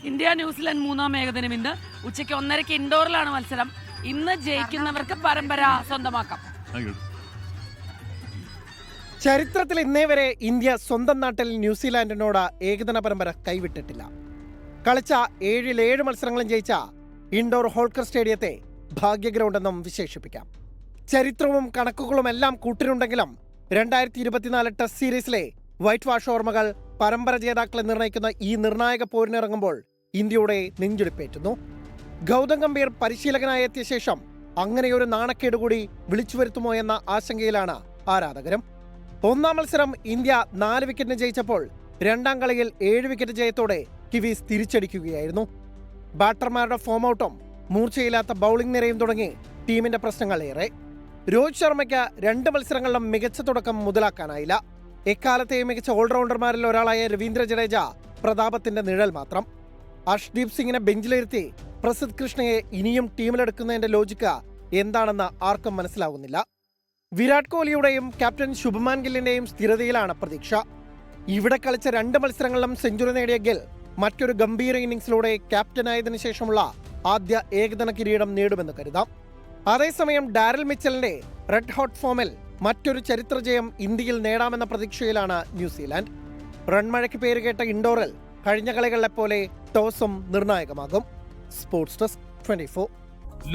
India New Zealand മൂന്നാം ഏകദിനം ഇന്ന് ഉച്ചയ്ക്ക് 1:30 ഇൻഡോറിലാണ് മത്സരം. ഇന്ന് ജയിക്കുന്നവർക്ക് പരമ്പര സ്വന്തമാക്കാം. ചരിത്രത്തിൽ ഇന്നേ വരെ ഇന്ത്യ സ്വന്തം നാട്ടിൽ ന്യൂസിലാൻഡിനോട് ഏകദിന പരമ്പര കൈവിട്ടിട്ടില്ല. കളിച്ച 7 മത്സരങ്ങളും ജയിച്ച ഇൻഡോർ ഹോൾക്കർ സ്റ്റേഡിയത്തെ ഭാഗ്യഗ്രൗണ്ടെന്നും വിശേഷിപ്പിക്കാം. ചരിത്രവും കണക്കുകളും എല്ലാം കൂട്ടിനുണ്ടെങ്കിലും 2024 ടെസ്റ്റ് സീരീസിലെ വൈറ്റ് വാഷ് ഓർമ്മകൾ പരമ്പര ജേതാക്കളെ നിർണ്ണയിക്കുന്ന ഈ നിർണായക പോരിനിറങ്ങുമ്പോൾ ഇന്ത്യയുടെ നെഞ്ചിടിപ്പേറ്റുന്നു. ഗൗതം ഗംഭീർ പരിശീലകനായി എത്തിയ ശേഷം അങ്ങനെയൊരു നാണക്കേട് കൂടി വിളിച്ചു വരുത്തുമോ എന്ന ആശങ്കയിലാണ് ആരാധകരും. ഒന്നാം മത്സരം ഇന്ത്യ 4 വിക്കറ്റിന് ജയിച്ചപ്പോൾ രണ്ടാം കളിയിൽ 7 വിക്കറ്റ് ജയത്തോടെ കിവീസ് തിരിച്ചടിക്കുകയായിരുന്നു. ബാറ്റർമാരുടെ ഫോം ഔട്ടും മൂർച്ചയില്ലാത്ത ബൌളിംഗ് നിരയും തുടങ്ങി ടീമിന്റെ പ്രശ്നങ്ങൾ ഏറെ. രോഹിത് ശർമ്മയ്ക്ക് 2 മത്സരങ്ങളിലും മികച്ച തുടക്കം മുതലാക്കാനായില്ല. എക്കാലത്തെയും മികച്ച ഓൾറൗണ്ടർമാരിൽ ഒരാളായ രവീന്ദ്ര ജഡേജ പ്രതാപത്തിന്റെ നിഴൽ മാത്രം. അർഷ്ദീപ് സിംഗിനെ ബെഞ്ചിലിരുത്തി പ്രസിദ്ധ് കൃഷ്ണയെ ഇനിയും ടീമിലെടുക്കുന്നതിന്റെ ലോജിക്ക് എന്താണെന്ന് ആർക്കും മനസ്സിലാകുന്നില്ല. വിരാട് കോഹ്ലിയുടെയും ക്യാപ്റ്റൻ ശുഭ്മാൻ ഗില്ലിന്റെയും സ്ഥിരതയിലാണ് പ്രതീക്ഷ. ഇവിടെ കളിച്ച 2 മത്സരങ്ങളിലും സെഞ്ചുറി നേടിയ ഗിൽ മറ്റൊരു ഗംഭീര ഇന്നിംഗ്സിലൂടെ ക്യാപ്റ്റനായതിനു ശേഷമുള്ള ആദ്യ ഏകദിന കിരീടം നേടുമെന്ന് കരുതാം. അതേസമയം ഡാരൽ മിച്ചലിന്റെ റെഡ് ഹോട്ട് ഫോമിൽ മറ്റൊരു ചരിത്ര ജയം ഇന്ത്യയിൽ നേടാമെന്ന പ്രതീക്ഷയിലാണ് ന്യൂസിലാൻഡ്. റൺമഴയ്ക്ക് പേരുകേട്ട ഇൻഡോറിൽ കഴിഞ്ഞ കളികളിലെ പോലെ ടോസും നിർണായകമാകും. Sports desk 24.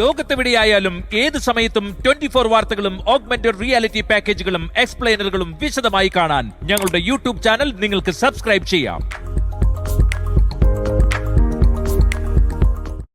ലോകത്തെവിടെയായാലും ഏത് സമയത്തും 24 വാർത്തകളും ഓഗ്മെന്റഡ് റിയാലിറ്റി പാക്കേജുകളും എക്സ്പ്ലെയിനറുകളും വിശദമായി കാണാൻ ഞങ്ങളുടെ യൂട്യൂബ് ചാനൽ നിങ്ങൾക്ക് സബ്സ്ക്രൈബ് ചെയ്യാം.